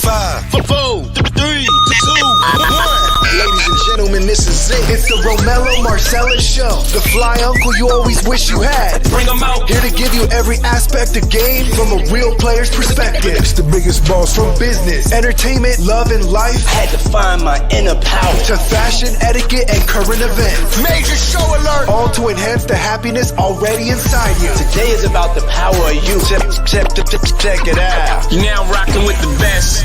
5, 4, 3, 2, 1. Ladies and gentlemen, this is it. It's the Romello Marcellus Show. The fly uncle you always wish you had. Bring 'em out. Here to give you every aspect of game from a real player's perspective. It's the biggest boss from business, entertainment, love, and life. Had to find my inner power. To fashion, etiquette, and current events. Major show alert. All to enhance the happiness already inside you. Today is about the power of you. Check it out. You're now rocking with the best.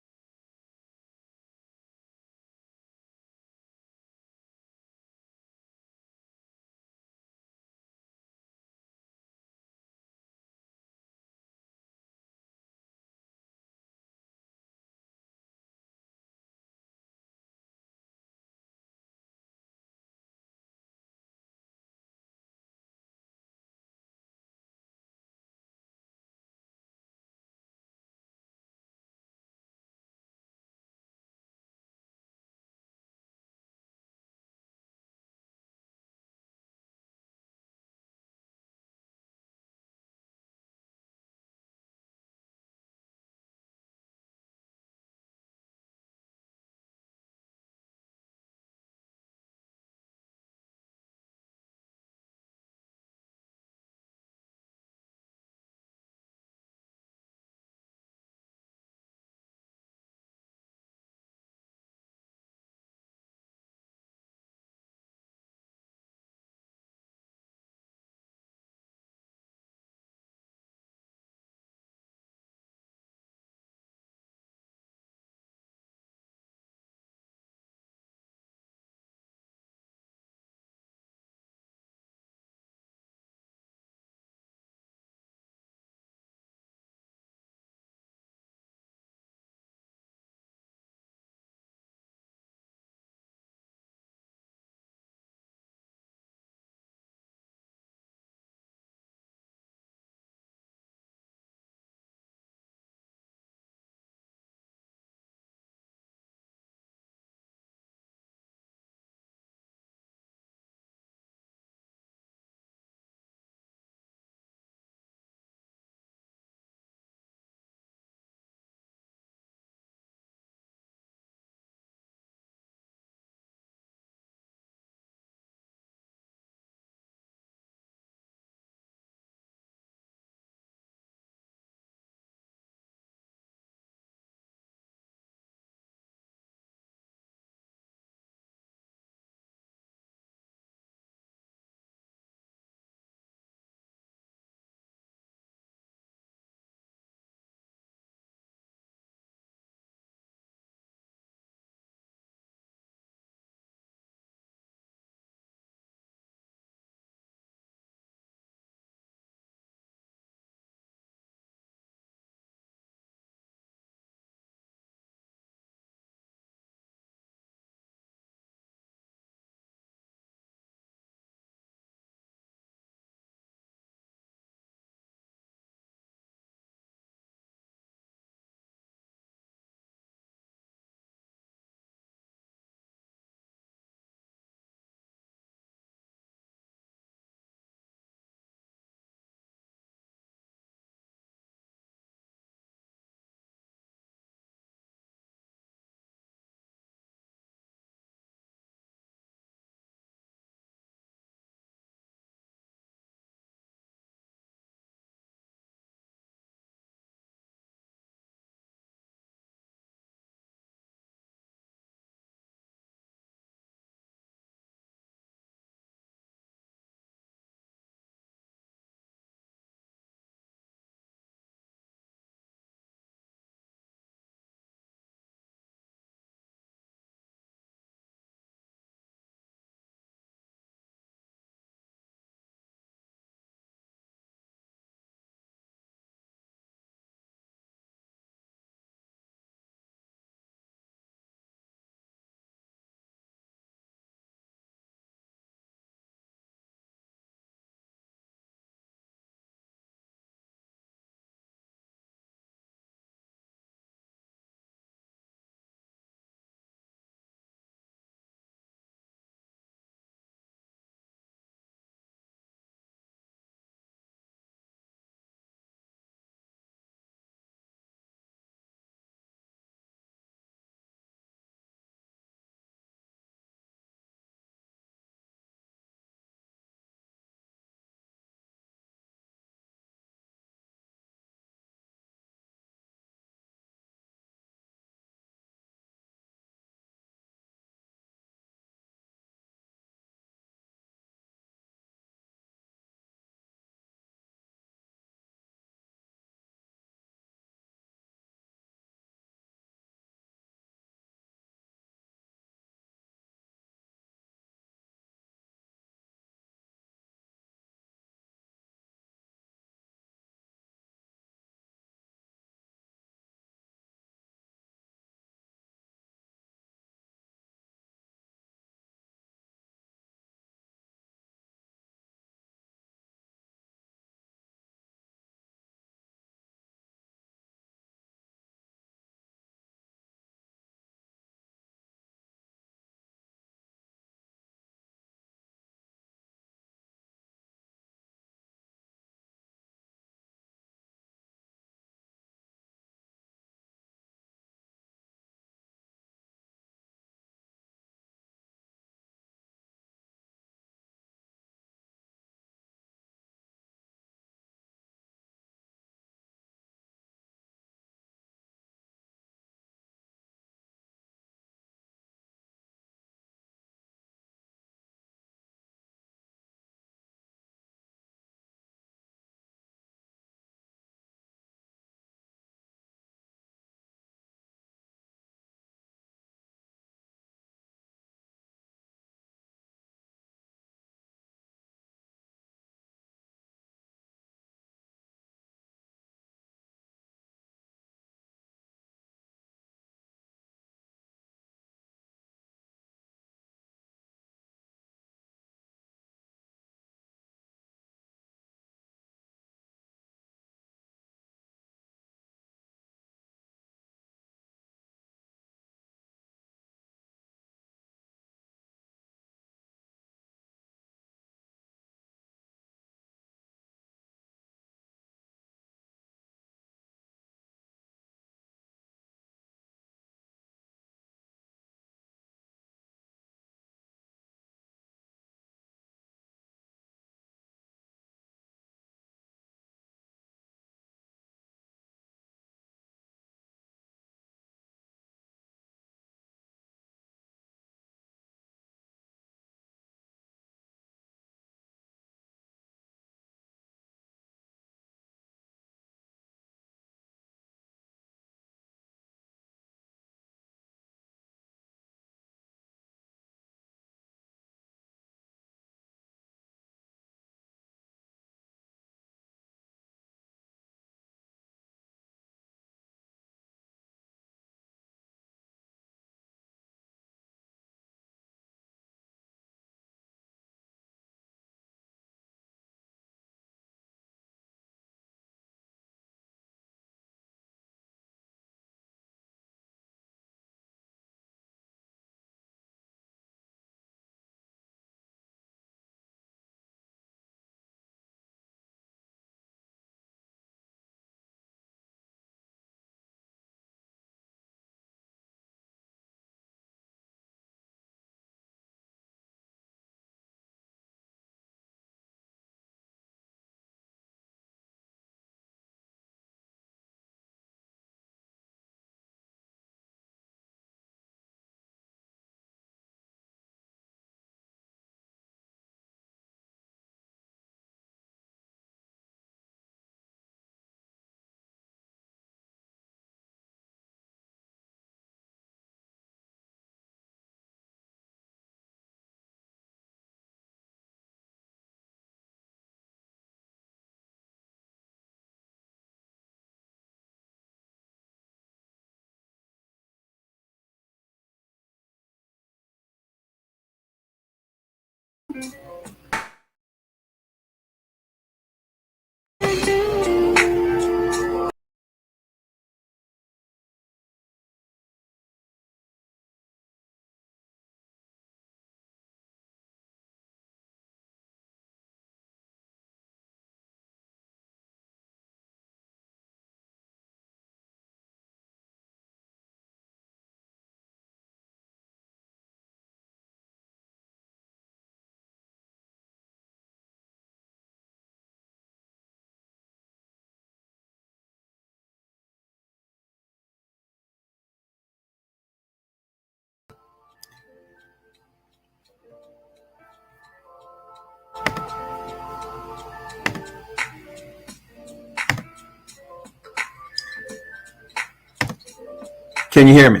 Can you hear me?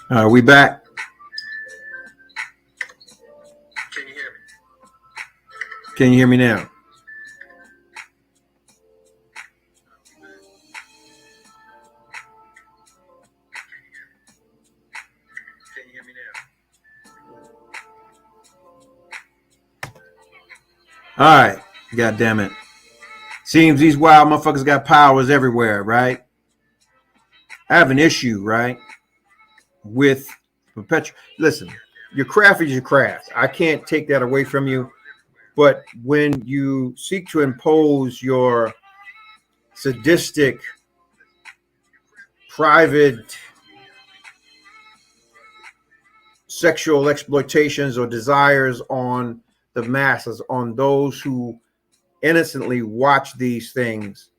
Are we back? Can you hear me? Can you hear me now? Can you hear me now? All right. God damn it. Seems these wild motherfuckers got powers everywhere, right? I have an issue, right, with perpetual. Listen, your craft is your craft. I can't take that away from you. But when you seek to impose your sadistic, private, sexual exploitations or desires on the masses, on those who innocently watch these things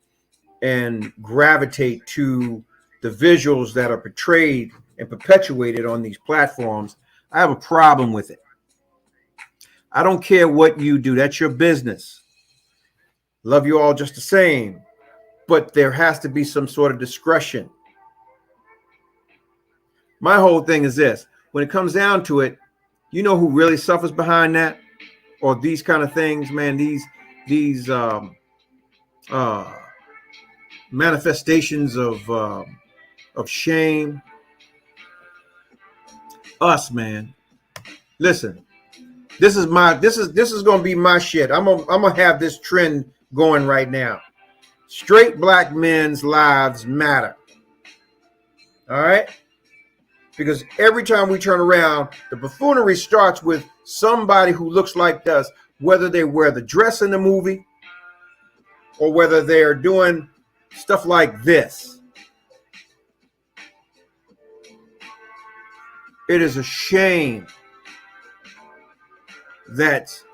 and gravitate to the visuals that are portrayed and perpetuated on these platforms, I have a problem with it. I don't care what you do. That's your business. Love you all just the same. But there has to be some sort of discretion. My whole thing is this. When it comes down to it, you know who really suffers behind that? Or these kind of things, man, these manifestations of shame. Us, man. Listen, this is gonna be my shit. I'm gonna have this trend going right now. Straight black men's lives matter. All right? Because every time we turn around, the buffoonery starts with somebody who looks like us, whether they wear the dress in the movie or whether they're doing stuff like this. It is a shame that's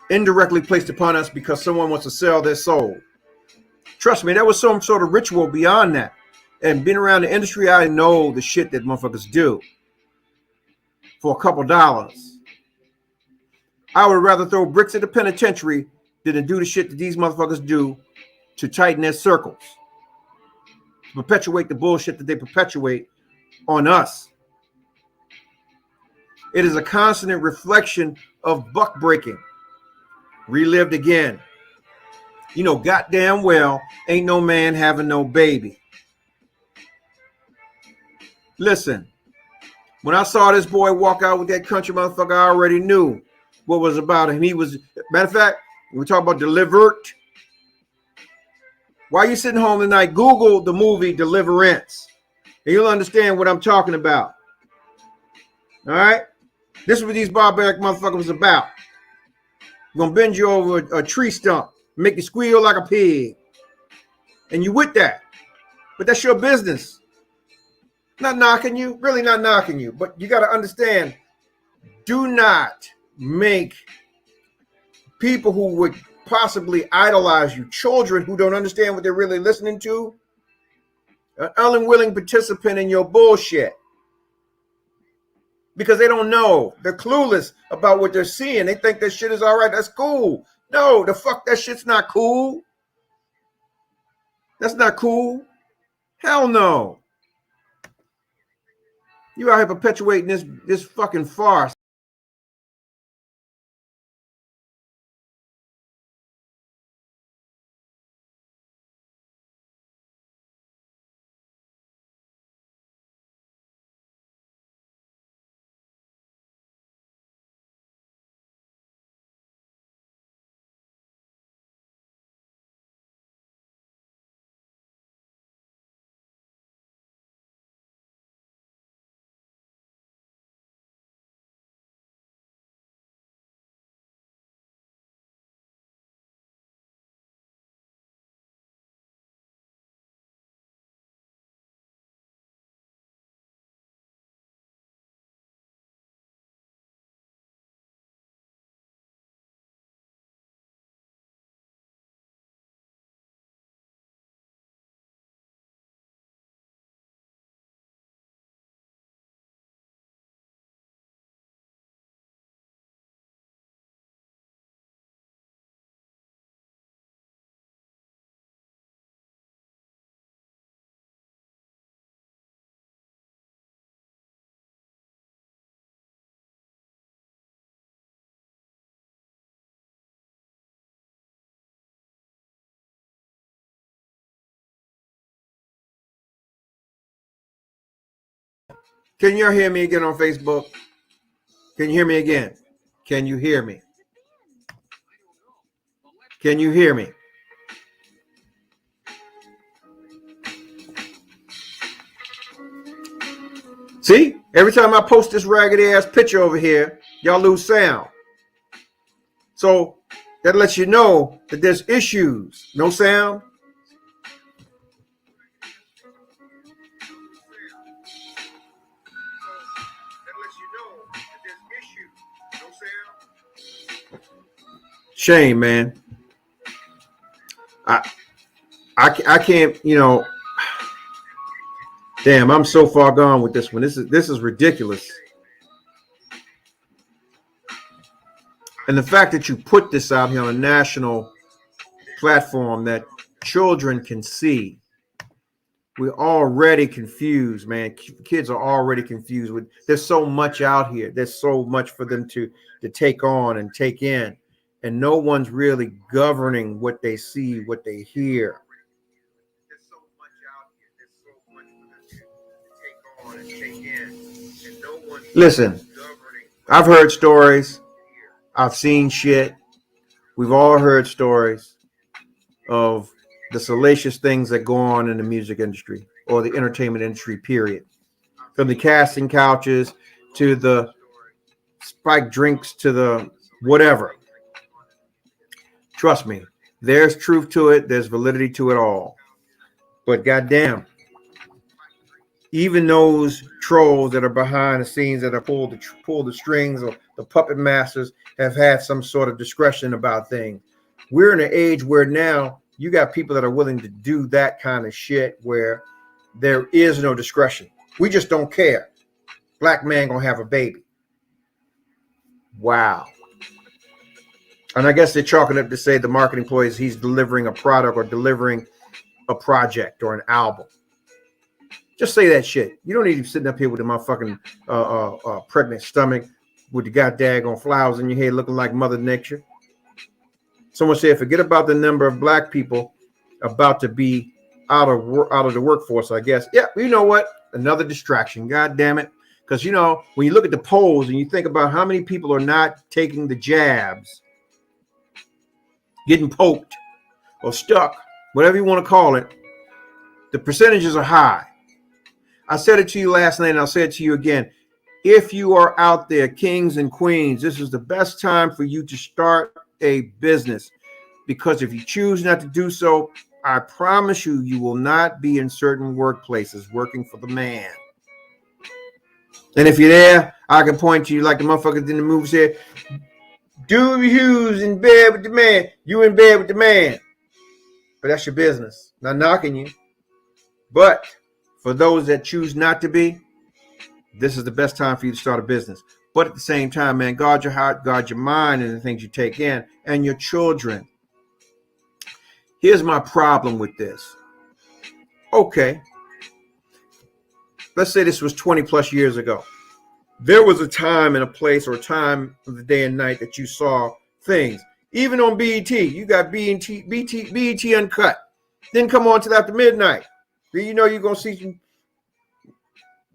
indirectly placed upon us because someone wants to sell their soul. Trust me, there was some sort of ritual beyond that. And being around the industry, I know the shit that motherfuckers do for a couple dollars. I would rather throw bricks at the penitentiary than to do the shit that these motherfuckers do to tighten their circles, to perpetuate the bullshit that they perpetuate on us. It is a constant reflection of buck breaking, relived again. You know goddamn well ain't no man having no baby. Listen, when I saw this boy walk out with that country motherfucker, I already knew what was about him. He was, matter of fact, we talk about Delivered. While you sitting home tonight, Google the movie Deliverance, and you'll understand what I'm talking about. All right? This is what these barbaric motherfuckers was about. Gonna bend you over a tree stump, make you squeal like a pig. And you with that. But that's your business. Not knocking you, really not knocking you. But you got to understand, do not make people who would possibly idolize you, children who don't understand what they're really listening to, an unwilling participant in your bullshit. Because they don't know. They're clueless about what they're seeing. They think that shit is all right. That's cool. No, the fuck, that shit's not cool. That's not cool. Hell no. You out here perpetuating this fucking farce. Can you hear me again on Facebook? Can you hear me again? Can you hear me? Can you hear me? See, every time I post this raggedy ass picture over here, y'all lose sound. So that lets you know that there's issues. No sound. Shame, man. I can't, you know. Damn, I'm so far gone with this one. This is ridiculous. And the fact that you put this out here on a national platform that children can see, we're already confused, man. Kids are already confused. There's so much out here. There's so much for them to take on and take in. And no one's really governing what they see, what they hear. There's so much out here. There's so much for them to take on and take in. And no one's Listen, governing. I've heard stories. I've seen shit. We've all heard stories of the salacious things that go on in the music industry or the entertainment industry, period. From the casting couches to the spiked drinks to the whatever. Trust me, there's truth to it. There's validity to it all. But goddamn, even those trolls that are behind the scenes that are pull the strings, or the puppet masters, have had some sort of discretion about things. We're in an age where now you got people that are willing to do that kind of shit where there is no discretion. We just don't care. Black man gonna have a baby. Wow. And I guess they're chalking up to say the marketing employees, he's delivering a product or delivering a project or an album. Just say that shit. You don't need to be sitting up here with a motherfucking pregnant stomach with the goddamn flowers in your head looking like Mother Nature. Someone said, forget about the number of black people about to be out of the workforce, I guess. Yeah, you know what? Another distraction. God damn it. Because, you know, when you look at the polls and you think about how many people are not taking the jabs, getting poked or stuck, whatever you want to call it, the percentages are high. I said it to you last night and I'll say it to you again. If you are out there, kings and queens, this is the best time for you to start a business, because if you choose not to do so, I promise you, you will not be in certain workplaces working for the man. And if you're there, I can point to you like the motherfuckers in the movie said, Doobie Hughes in bed with the man. You in bed with the man. But that's your business. Not knocking you. But for those that choose not to be, this is the best time for you to start a business. But at the same time, man, guard your heart, guard your mind and the things you take in, and your children. Here's my problem with this. Okay. Let's say this was 20 plus years ago. There was a time and a place or a time of the day and night that you saw things. Even on BET, you got BET Uncut. Didn't come on till after midnight. You know you're going to see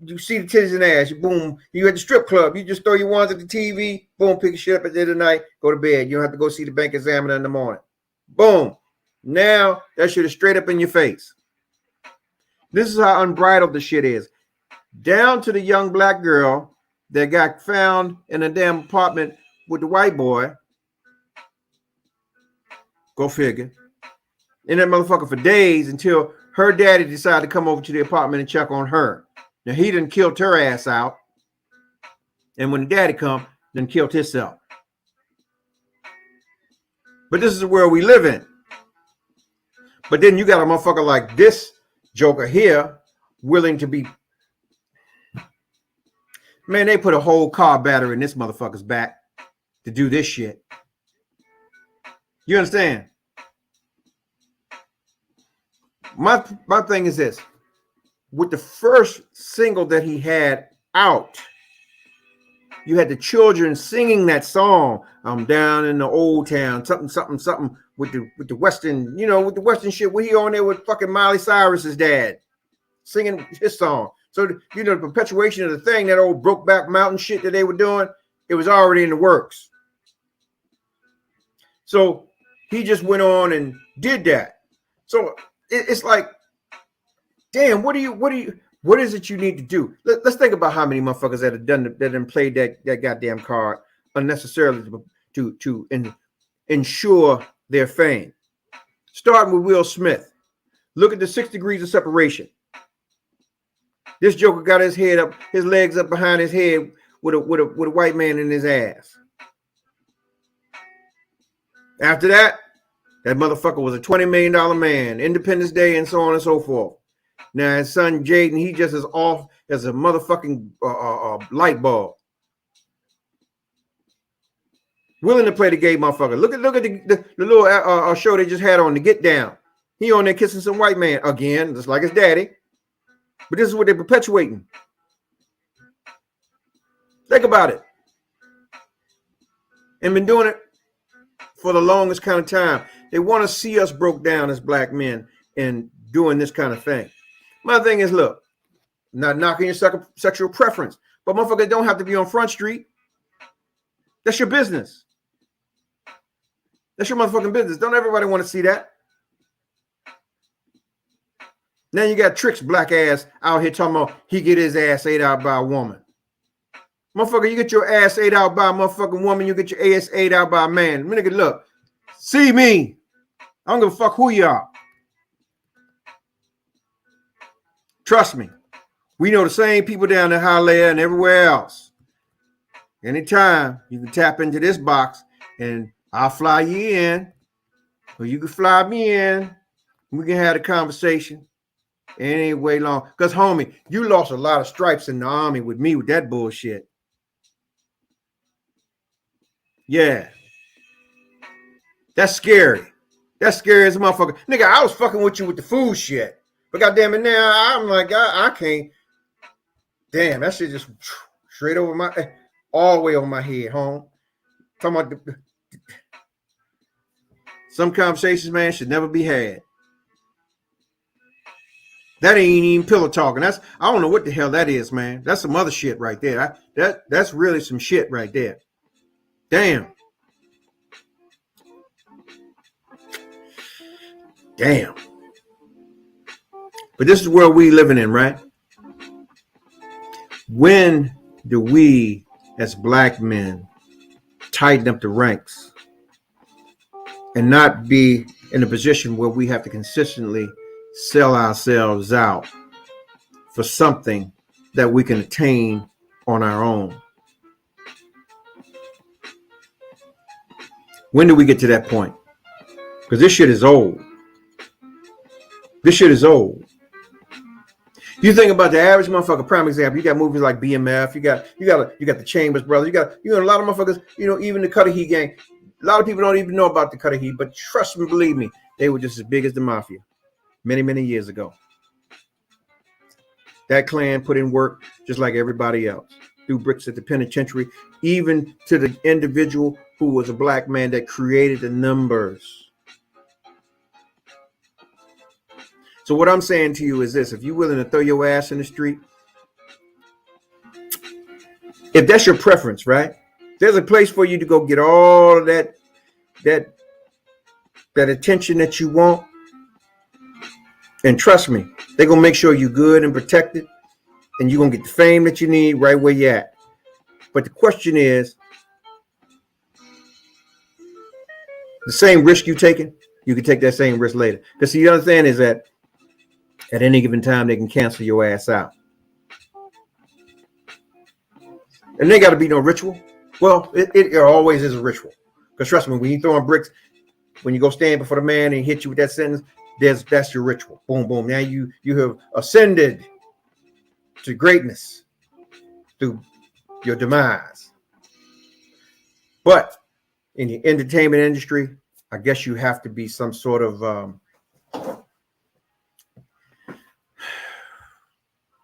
you see the titties and ass. You boom. You at the strip club. You just throw your wands at the TV. Boom, pick your shit up at the end of the night. Go to bed. You don't have to go see the bank examiner in the morning. Boom. Now that shit is straight up in your face. This is how unbridled the shit is. Down to the young black girl that got found in a damn apartment with the white boy. Go figure. In that motherfucker for days until her daddy decided to come over to the apartment and check on her. Now he done killed her ass out. And when the daddy come, then killed himself. But this is the world we live in. But then you got a motherfucker like this joker here willing to be. Man, they put a whole car battery in this motherfucker's back to do this shit. You understand? My thing is this. With the first single that he had out, you had the children singing that song. I'm down in the old town, something, something, something with the Western, you know, with the Western shit. We on there with fucking Miley Cyrus's dad singing his song. So, the perpetuation of the thing, that old Brokeback Mountain shit that they were doing, it was already in the works. So he just went on and did that. So it's like, damn, what is it you need to do? Let's think about how many motherfuckers that have done played that goddamn card unnecessarily to ensure their fame. Starting with Will Smith. Look at the 6 degrees of separation. This joker got his legs up behind his head with a white man in his ass. After that motherfucker was a $20 million man, Independence Day, and so on and so forth. Now his son Jaden, he just as off as a motherfucking light bulb. Willing to play the gay motherfucker. Look at the little show they just had on, The Get Down. He on there kissing some white man again, just like his daddy. But this is what they're perpetuating. Think about it. And been doing it for the longest kind of time. They want to see us broke down as black men and doing this kind of thing. My thing is, look, not knocking your sexual preference, but motherfucker don't have to be on Front Street. That's your business. That's your motherfucking business. Don't everybody want to see that? Now you got Trick's black ass out here talking about he get his ass ate out by a woman. Motherfucker, you get your ass ate out by a motherfucking woman, you get your ass ate out by a man. Nigga, look, see me. I don't give a fuck who you are. Trust me. We know the same people down in Hialeah and everywhere else. Anytime you can tap into this box and I'll fly you in, or you can fly me in. We can have a conversation. It ain't way long. Because, homie, you lost a lot of stripes in the army with me with that bullshit. Yeah. That's scary. That's scary as a motherfucker. Nigga, I was fucking with you with the food shit. But goddamn it, now I'm like, I can't. Damn, that shit just straight over all the way over my head, home. Talking about some conversations, man, should never be had. That ain't even pillow talking. I don't know what the hell that is, man. That's some other shit right there. That's really some shit right there. Damn. Damn. But this is where we living in, right? When do we, as black men, tighten up the ranks and not be in a position where we have to consistently sell ourselves out for something that we can attain on our own? When do we get to that point? Because this shit is old. This shit is old. You think about the average motherfucker. Prime example, you got movies like BMF. You got the Chambers brothers. You got a lot of motherfuckers. Even the Cudahy gang. A lot of people don't even know about the Cudahy, but trust me, believe me, they were just as big as the mafia many, many years ago. That clan put in work just like everybody else. Threw bricks at the penitentiary, even to the individual who was a black man that created the numbers. So what I'm saying to you is this: if you're willing to throw your ass in the street, if that's your preference, right? There's a place for you to go get all of that attention that you want. And trust me, they're going to make sure you're good and protected, and you're going to get the fame that you need right where you're at. But the question is, the same risk you taking, you can take that same risk later. Because the other thing is that at any given time, they can cancel your ass out. And there got to be no ritual. Well, it always is a ritual. Because trust me, when you throwing bricks, when you go stand before the man and he hit you with that sentence, that's your ritual. Boom, boom. Now you have ascended to greatness through your demise. But in the entertainment industry, I guess you have to be some sort of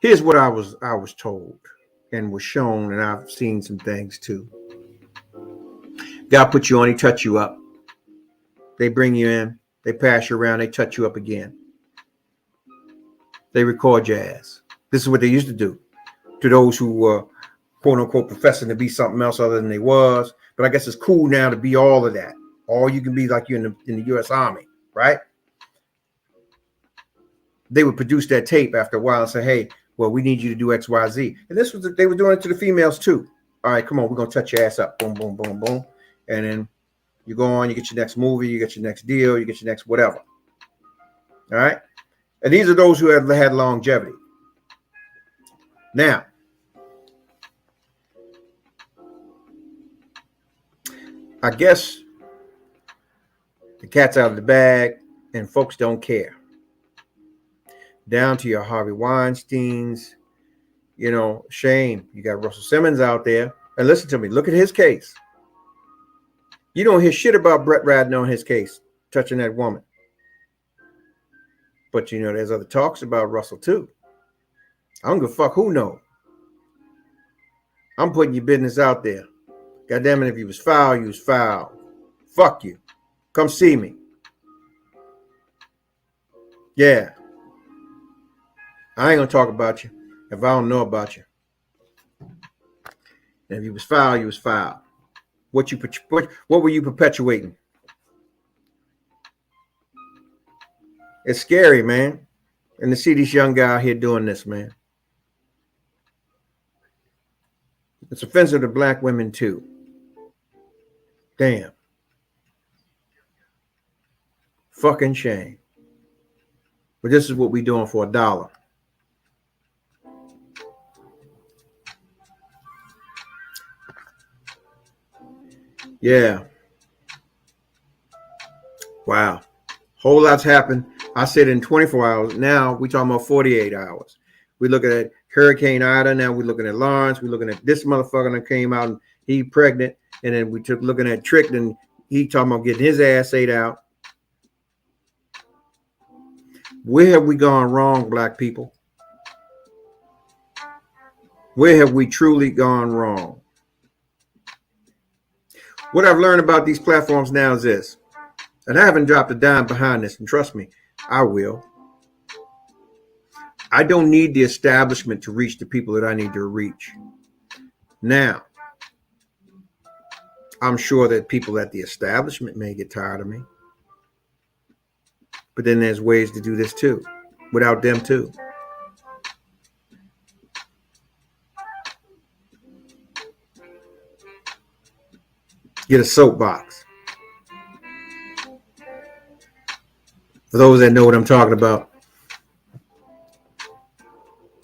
here's what I was told and was shown, and I've seen some things too. God put you on, he touch you up. They bring you in, they pass you around, they touch you up again. They record your ass. This is what they used to do to those who were quote unquote professing to be something else other than they was. But I guess it's cool now to be all of that. Or you can be like you in the U.S. Army, right? They would produce that tape after a while and say, hey, well, we need you to do X, Y, Z. And this was they were doing it to the females too. All right, come on, we're gonna touch your ass up. Boom, boom, boom, boom. And then you go on, you get your next movie, you get your next deal, you get your next whatever. All right. And these are those who have had longevity. Now, I guess the cat's out of the bag and folks don't care. Down to your Harvey Weinsteins, you know, shame. You got Russell Simmons out there. And listen to me, look at his case. You don't hear shit about Brett Ratner on his case, touching that woman. But you know, there's other talks about Russell too. I don't give a fuck who knows. I'm putting your business out there. God damn it, if you was foul, you was foul. Fuck you. Come see me. Yeah. I ain't gonna talk about you if I don't know about you. And if you was foul, you was foul. What were you perpetuating? It's scary, man. And to see this young guy out here doing this, man. It's offensive to black women too. Damn. Fucking shame. But this is what we doing for $1. Yeah. Wow. Whole lot's happened. I said in 24 hours. Now we talking about 48 hours. We're looking at Hurricane Ida. Now we're looking at Lawrence. We're looking at this motherfucker that came out and he pregnant. And then we took looking at Trick and he talking about getting his ass ate out. Where have we gone wrong, black people? Where have we truly gone wrong? What I've learned about these platforms now is this, and I haven't dropped a dime behind this, and trust me, I will. I don't need the establishment to reach the people that I need to reach. Now, I'm sure that people at the establishment may get tired of me, but then there's ways to do this too, without them too. Get a soapbox. For those that know what I'm talking about,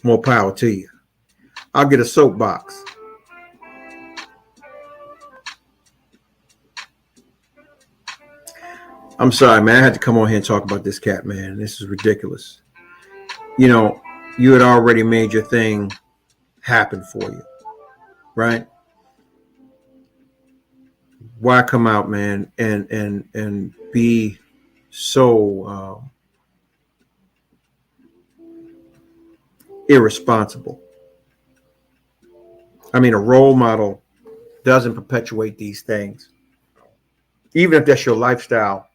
more power to you. I'll get a soapbox. I'm sorry, man. I had to come on here and talk about this cat, man. This is ridiculous. You know, you had already made your thing happen for you, right? Why come out, man, and be so irresponsible? I mean, a role model doesn't perpetuate these things. Even if that's your lifestyle,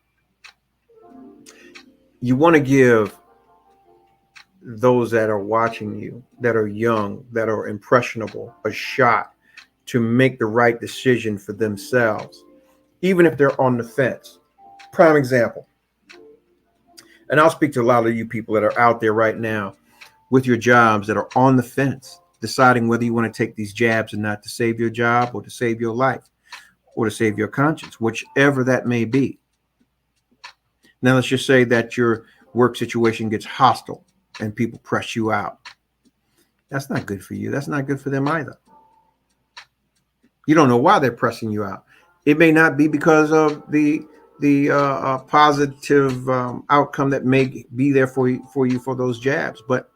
you want to give those that are watching you, that are young, that are impressionable, a shot to make the right decision for themselves, even if they're on the fence. Prime example. And I'll speak to a lot of you people that are out there right now with your jobs that are on the fence, deciding whether you want to take these jabs or not to save your job or to save your life or to save your conscience, whichever that may be. Now, let's just say that your work situation gets hostile and people press you out. That's not good for you. That's not good for them either. You don't know why they're pressing you out. It may not be because of the positive outcome that may be there for you for those jabs, but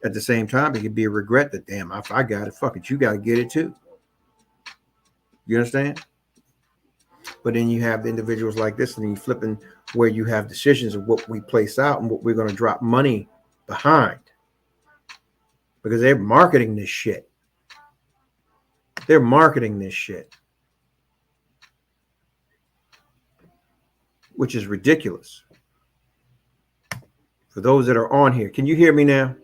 at the same time, it could be a regret that, damn, if I got it, fuck it, you got to get it too. You understand? But then you have the individuals like this, and you flipping where you have decisions of what we place out and what we're going to drop money behind, because they're marketing this shit. They're marketing this shit, which is ridiculous. For those that are on here, can you hear me now?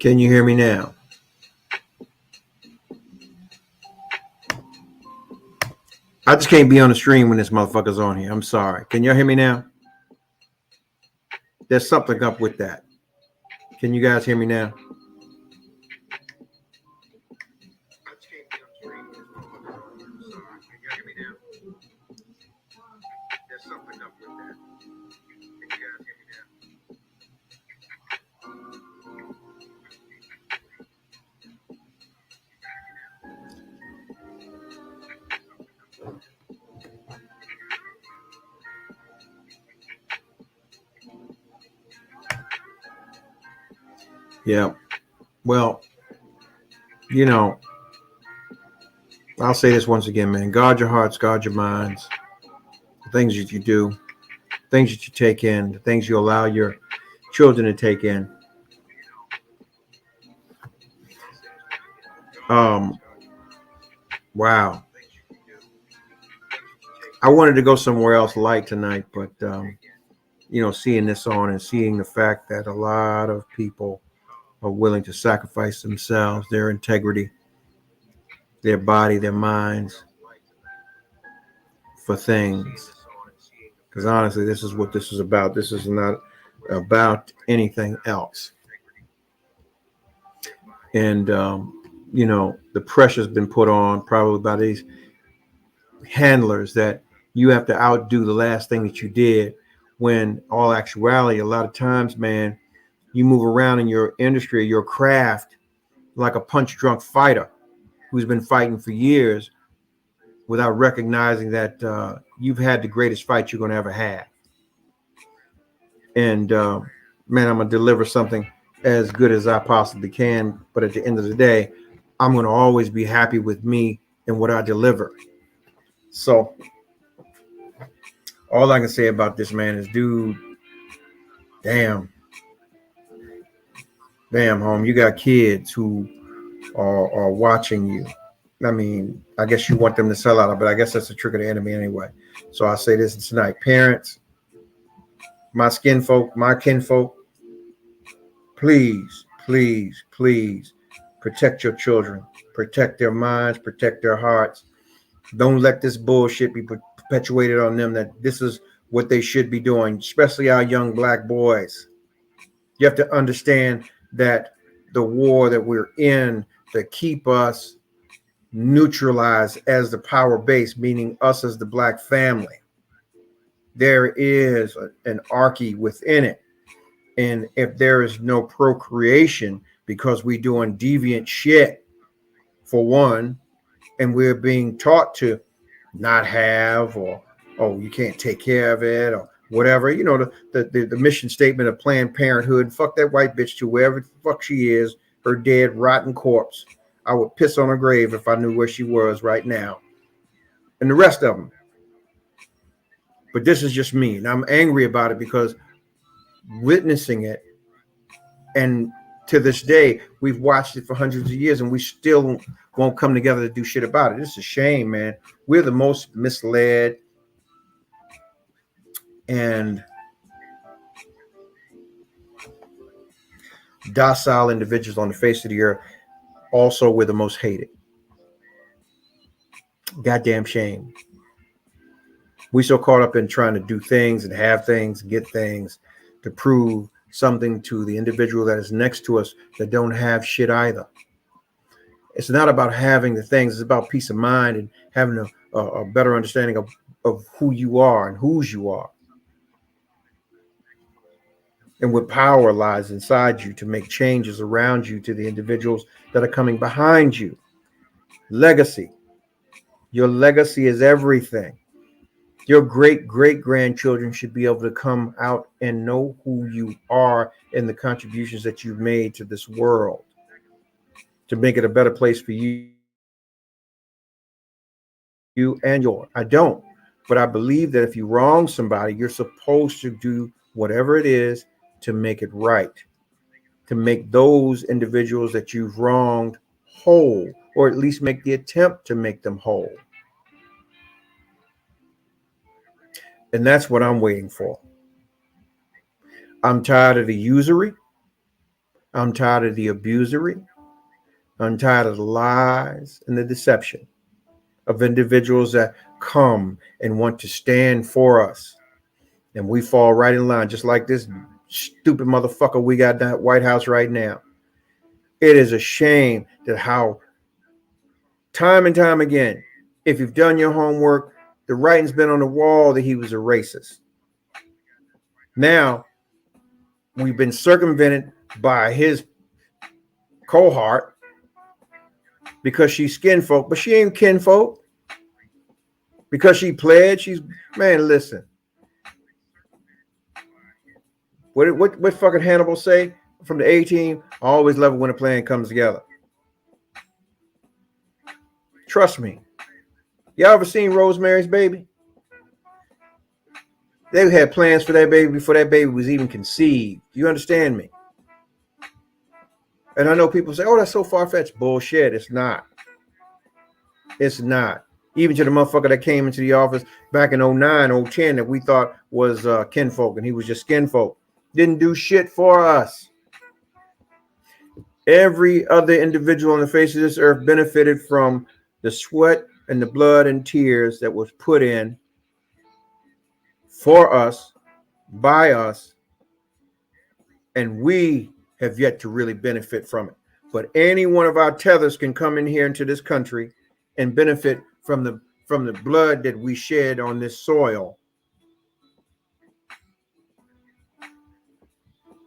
Can you hear me now? I just can't be on the stream when this motherfucker's on here. I'm sorry. Can y'all hear me now? There's something up with that. Can you guys hear me now? Yeah. Well, you know, I'll say this once again, man. Guard your hearts, guard your minds. The things that you do, things that you take in, the things you allow your children to take in. Um, wow. I wanted to go somewhere else light tonight, but seeing this on and seeing the fact that a lot of people are willing to sacrifice themselves, their integrity, their body, their minds for things. Because honestly, this is what this is about. This is not about anything else. And, the pressure's been put on probably by these handlers that you have to outdo the last thing that you did, when all actuality, a lot of times, man, you move around in your industry, your craft, like a punch drunk fighter who's been fighting for years without recognizing that you've had the greatest fight you're going to ever have. And man, I'm going to deliver something as good as I possibly can. But at the end of the day, I'm going to always be happy with me and what I deliver. So all I can say about this, man, is, dude, damn, home, you got kids who are watching you. I mean, I guess you want them to sell out, but I guess that's a trick of the enemy anyway. So I say this tonight: parents, my kinfolk, please, please, please protect your children, protect their minds, protect their hearts. Don't let this bullshit be perpetuated on them that this is what they should be doing, especially our young black boys. You have to understand that the war that we're in to keep us neutralized as the power base, meaning us as the black family, there is an archy within it. And if there is no procreation because we're doing deviant shit, for one, and we're being taught to not have, or, oh, you can't take care of it, or whatever, the mission statement of Planned Parenthood, fuck that white bitch to wherever the fuck she is, her dead, rotten corpse. I would piss on her grave if I knew where she was right now. And the rest of them. But this is just me. And I'm angry about it because witnessing it, and to this day, we've watched it for hundreds of years and we still won't come together to do shit about it. It's a shame, man. We're the most misled and docile individuals on the face of the earth. Also, we're the most hated. Goddamn shame. We so caught up in trying to do things and have things, get things to prove something to the individual that is next to us that don't have shit either. It's not about having the things. It's about peace of mind and having a better understanding of who you are and whose you are. And what power lies inside you to make changes around you to the individuals that are coming behind you. Legacy. Your legacy is everything. Your great-great-grandchildren should be able to come out and know who you are and the contributions that you've made to this world to make it a better place for you and your. I don't, but I believe that if you wrong somebody, you're supposed to do whatever it is to make it right, to make those individuals that you've wronged whole, or at least make the attempt to make them whole. And that's what I'm waiting for. I'm tired of the usury. I'm tired of the abusery. I'm tired of the lies and the deception of individuals that come and want to stand for us. And we fall right in line, just like this stupid motherfucker we got in that White House right now. It is a shame that how time and time again, if you've done your homework, the writing's been on the wall that he was a racist. Now, we've been circumvented by his cohort because she's skinfolk, but she ain't kinfolk. Because she pled, man, listen. What fucking Hannibal say from the A-Team? I always love it when a plan comes together. Trust me. Y'all ever seen Rosemary's Baby? They had plans for that baby before that baby was even conceived. You understand me? And I know people say, oh, that's so far-fetched. Bullshit. It's not. It's not. Even to the motherfucker that came into the office back in 09, 010 that we thought was kinfolk, and he was just skinfolk. Didn't do shit for us. Every other individual on the face of this earth benefited from the sweat and the blood and tears that was put in for us, by us, and we have yet to really benefit from it. But any one of our tethers can come in here into this country and benefit from the blood that we shed on this soil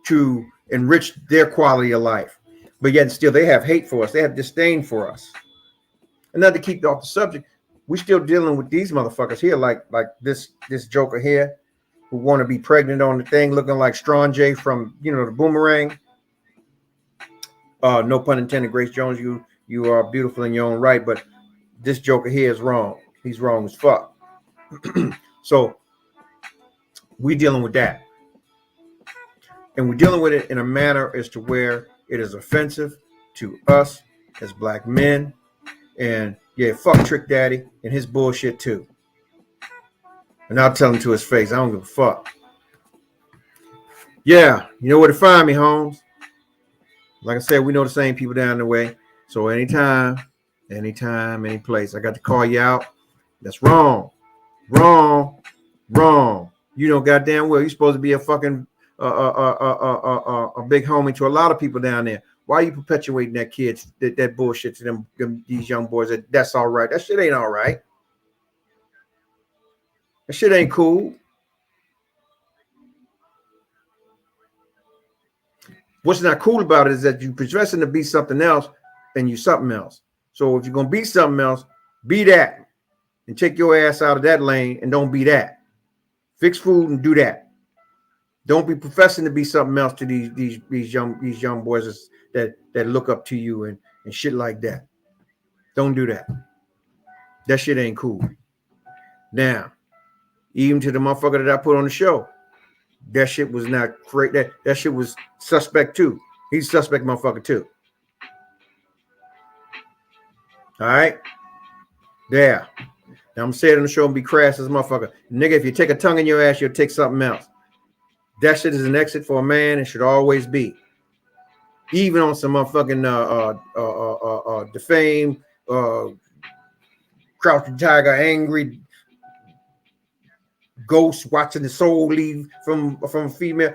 to enrich their quality of life. But yet still they have hate for us. They have disdain for us. And not to keep off the subject, we're still dealing with these motherfuckers here, like this joker here, who want to be pregnant on the thing, looking like Strong J from the Boomerang. No pun intended, Grace Jones. You are beautiful in your own right, but this joker here is wrong. He's wrong as fuck. So we dealing with that, and we're dealing with it in a manner as to where it is offensive to us as black men. And yeah, fuck Trick Daddy and his bullshit too. And I'll tell him to his face, I don't give a fuck. Yeah, you know where to find me, Holmes. Like I said, we know the same people down the way. So anytime, any place, I got to call you out. That's wrong. Wrong. You know goddamn well you're supposed to be a fucking a big homie to a lot of people down there. Why are you perpetuating that bullshit to these young boys? That's all right. That shit ain't all right. That shit ain't cool. What's not cool about it is that you're professing to be something else and you're something else. So if you're going to be something else, be that and take your ass out of that lane and don't be that. Fix food and do that. Don't be professing to be something else to these young boys that look up to you and shit like that. Don't do that. That shit ain't cool. Now, even to the motherfucker that I put on the show, that shit was not great. That shit was suspect too. He's suspect motherfucker too. All right? There. Now I'm saying on the show and be crass as a motherfucker. Nigga, if you take a tongue in your ass, you'll take something else. That shit is an exit for a man and should always be. Even on some motherfucking defame, crouching tiger, angry ghost watching the soul leave from a female.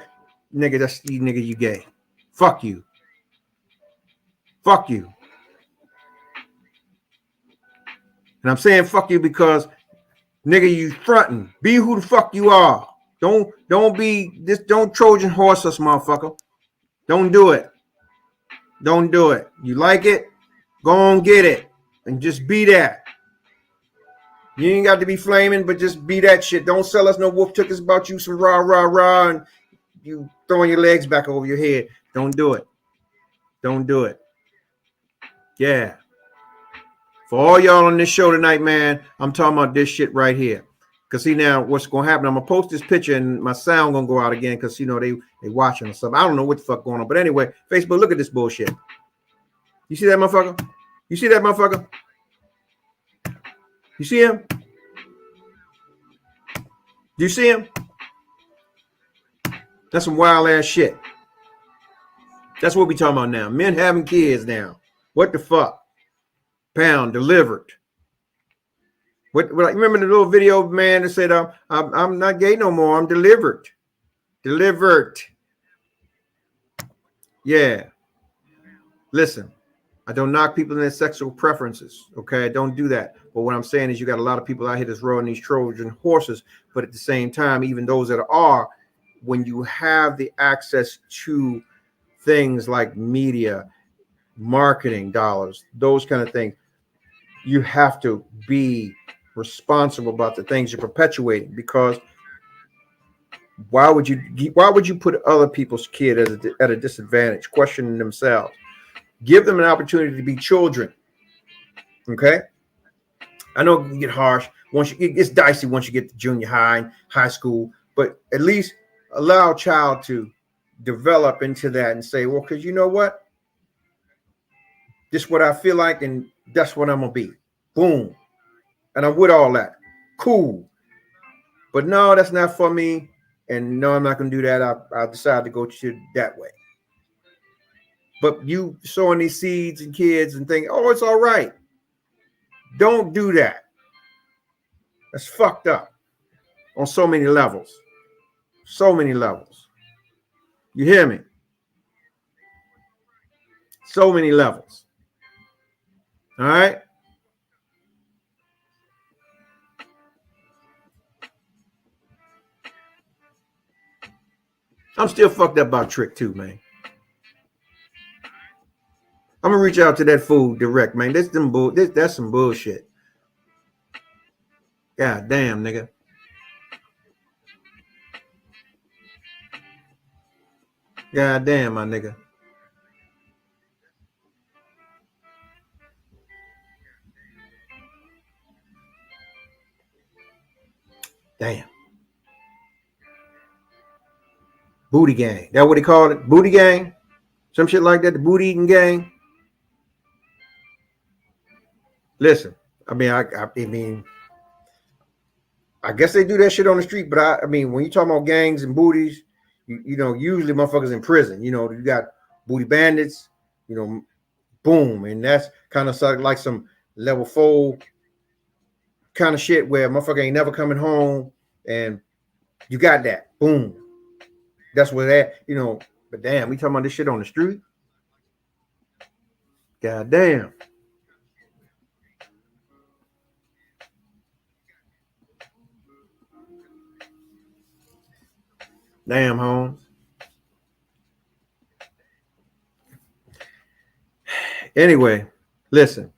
Nigga, you gay. Fuck you. Fuck you. And I'm saying fuck you because nigga, you fronting. Be who the fuck you are. Don't be this. Don't Trojan horse us, motherfucker. Don't do it. Don't do it. You like it? Go on, get it, and just be that. You ain't got to be flaming, but just be that shit. Don't sell us no wolf tickets about you some rah, and you throwing your legs back over your head. Don't do it. Don't do it. Yeah. For all y'all on this show tonight, man, I'm talking about this shit right here. Because see now what's going to happen, I'm going to post this picture and my sound going to go out again because, they watching or something. I don't know what the fuck going on. But anyway, Facebook, look at this bullshit. You see that motherfucker? You see that motherfucker? You see him? Do you see him? That's some wild ass shit. That's what we talking about now. Men having kids now. What the fuck? Pound delivered. What like, remember the little video man that said, I'm not gay no more. I'm delivered. Delivered. Yeah. Listen, I don't knock people in their sexual preferences. Okay, I don't do that. But what I'm saying is you got a lot of people out here that's rowing these Trojan horses. But at the same time, even those that are, when you have the access to things like media, marketing dollars, those kind of things, you have to be responsible about the things you're perpetuating, because why would you put other people's kid at a disadvantage, questioning themselves? Give them an opportunity to be children. Okay, I know it can get harsh once it's dicey once you get to junior high and high school, but at least allow a child to develop into that and say, well, because you know what, this is what I feel like, and that's what I'm gonna be. Boom, and I'm with all that. Cool, but no, that's not for me, and no, I'm not gonna do that. I decided to go to that way. But you sowing these seeds in kids and think, oh, it's all right. Don't do that. That's fucked up on so many levels. So many levels. You hear me? So many levels. All right? I'm still fucked up about Trick too, man. I'm gonna reach out to that fool direct, man. That's some bullshit. God damn, nigga. God damn, my nigga. Damn. Booty gang. That what they called it? Booty gang? Some shit like that. The booty eating gang. Listen, I mean, I guess they do that shit on the street, but I mean, when you talk about gangs and booties, you know, usually motherfuckers in prison. You know, you got booty bandits, you know, boom. And that's kind of like some level 4 kind of shit where motherfucker ain't never coming home, and you got that. Boom. That's where that, you know, but damn, we talking about this shit on the street? God damn. Damn, Holmes. Anyway, listen,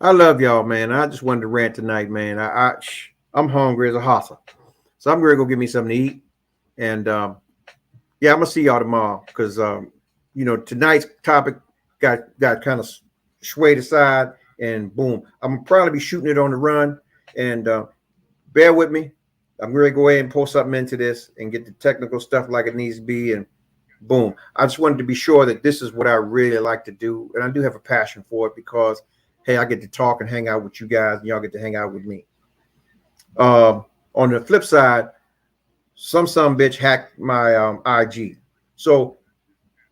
I love y'all, man. I just wanted to rant tonight, man. I'm hungry as a hosser, so I'm gonna go get me something to eat. And yeah, I'm gonna see y'all tomorrow because you know, tonight's topic got kind of swayed aside, and boom, I'm gonna probably be shooting it on the run. And bear with me. I'm gonna go ahead and post something into this and get the technical stuff like it needs to be, and boom. I just wanted to be sure that this is what I really like to do, and I do have a passion for it because, hey, I get to talk and hang out with you guys, and y'all get to hang out with me. On the flip side, some bitch hacked my IG. So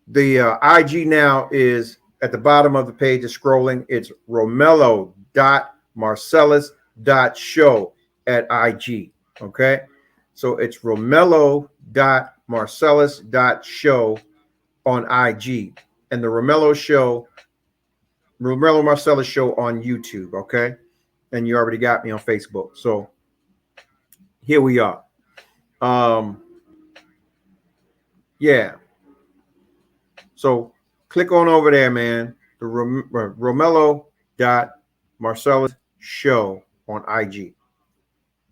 the IG now is at the bottom of the page is scrolling. It's romello.marcellus.show at IG. Okay. So it's romello.marcellus.show on IG, and the Romello Marcellus show on YouTube. Okay. And you already got me on Facebook. So here we are. Yeah. So click on over there, man. The Romello.Marcellus show on IG.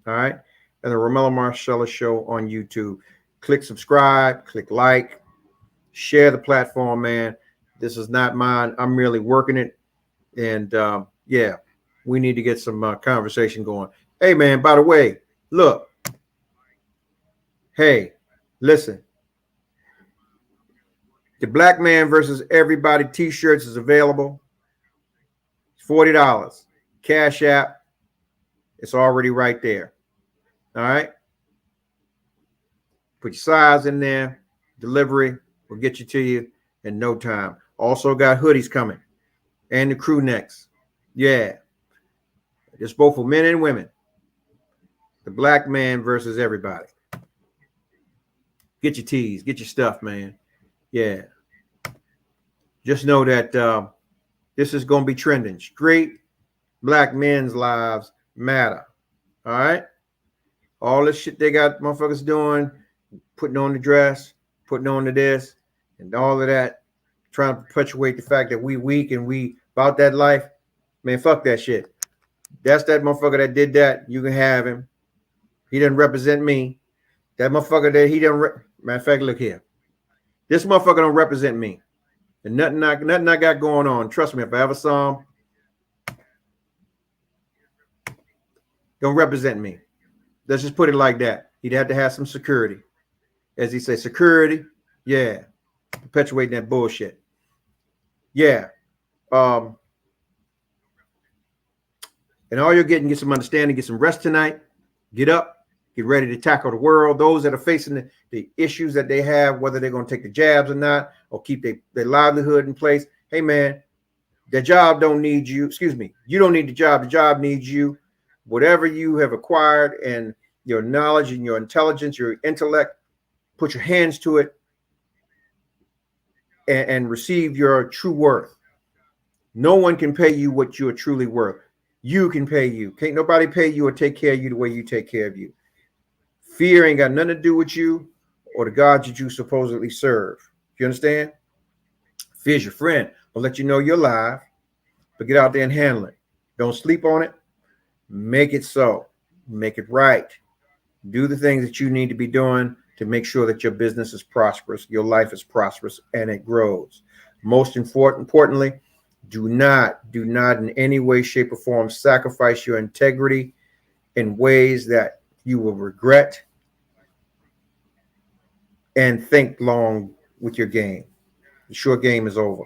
All right. And the Romello Marcellus show on YouTube. Click subscribe, click like, share the platform, man. This is not mine. I'm really working it. And yeah, we need to get some conversation going. Hey, man, by the way, look. Hey, listen. The Black Man versus Everybody t-shirts is available. It's $40. Cash App. It's already right there. All right. Put your size in there. Delivery will get you to you. in no time. Also got hoodies coming and the crew necks. Yeah. It's both for men and women. The black man versus everybody. Get your tees, get your stuff, man. Yeah. Just know that this is going to be trending. Straight black men's lives matter. All right? All this shit they got motherfuckers doing, putting on the dress, putting on the this, and all of that, trying to perpetuate the fact that we weak and we about that life. Man, fuck that shit. That's that motherfucker that did that. You can have him. He doesn't represent me. That motherfucker that he doesn't. Matter of fact, look here. This motherfucker don't represent me. And nothing I got going on. Trust me, if I ever saw him, don't represent me. Let's just put it like that. He'd have to have some security. As he says, security, yeah. Perpetuating that bullshit. Yeah. And all you're getting, get some understanding, get some rest tonight. Get up, get ready to tackle the world. Those that are facing the issues that they have, whether they're going to take the jabs or not, or keep their livelihood in place. Hey, man, the job don't need you. Excuse me. You don't need the job. The job needs you. Whatever you have acquired and your knowledge and your intelligence, your intellect, put your hands to it and receive your true worth. No one can pay you what you are truly worth. You can pay you. Can't nobody pay you or take care of you the way you take care of you. Fear ain't got nothing to do with you or the God that you supposedly serve. You understand? Fear's your friend. I'll let you know you're alive, but get out there and handle it. Don't sleep on it. Make it so. Make it right. Do the things that you need to be doing to make sure that your business is prosperous, your life is prosperous, and it grows. Most importantly, do not in any way, shape, or form sacrifice your integrity in ways that you will regret and think long with your game. The short game is over.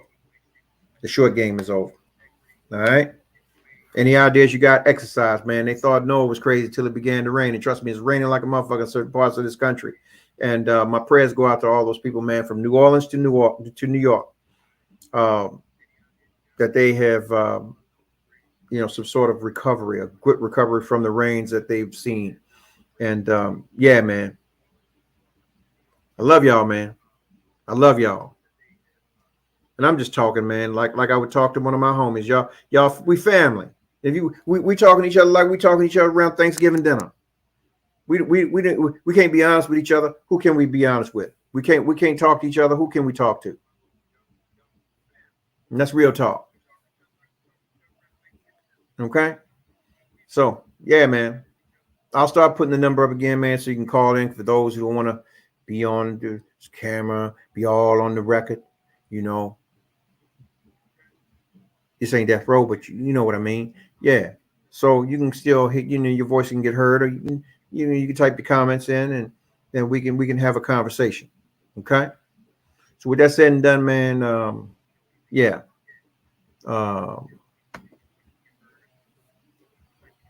The short game is over. All right? Any ideas you got? Exercise, man. They thought Noah was crazy till it began to rain. And trust me, it's raining like a motherfucker in certain parts of this country. And my prayers go out to all those people, man, from New Orleans to New York. That they have, some sort of recovery, a good recovery from the rains that they've seen. And yeah, man, I love y'all, man. I love y'all. And I'm just talking, man, like I would talk to one of my homies. Y'all, we family. If we talking to each other like we talking to each other around Thanksgiving dinner. We can't be honest with each other. Who can we be honest with? We can't talk to each other. Who can we talk to? And that's real talk. Okay. So yeah, man. I'll start putting the number up again, man, so you can call in for those who want to be on the camera, be all on the record. You know, this ain't Death Row, but you know what I mean. Yeah. So you can still hit, your voice can get heard, or you can type the comments in, and then we can have a conversation. Okay. So with that said and done, man, yeah.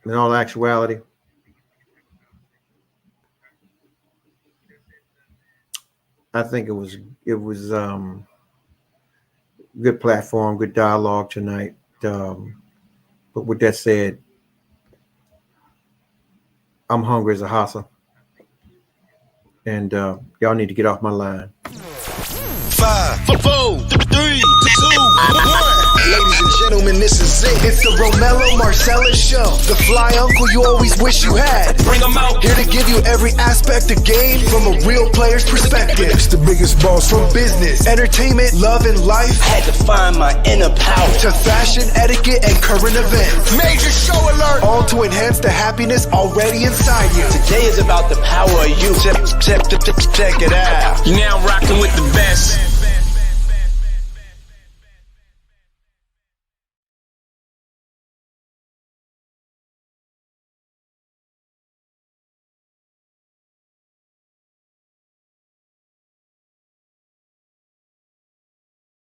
In all actuality, I think it was good platform, good dialogue tonight. But with that said, I'm hungry as a hossa, and y'all need to get off my line. 5, 4, 3, 2, 1. Ladies and gentlemen, this is it. It's the Romello Marcellus Show. The fly uncle you always wish you had. Bring 'em out. Here to give you every aspect of game from a real player's perspective. It's the biggest boss from business, entertainment, love, and life. Had to find my inner power. To fashion, etiquette, and current events. Major show alert. All to enhance the happiness already inside you. Today is about the power of you. Check it out. You're now rocking with the best.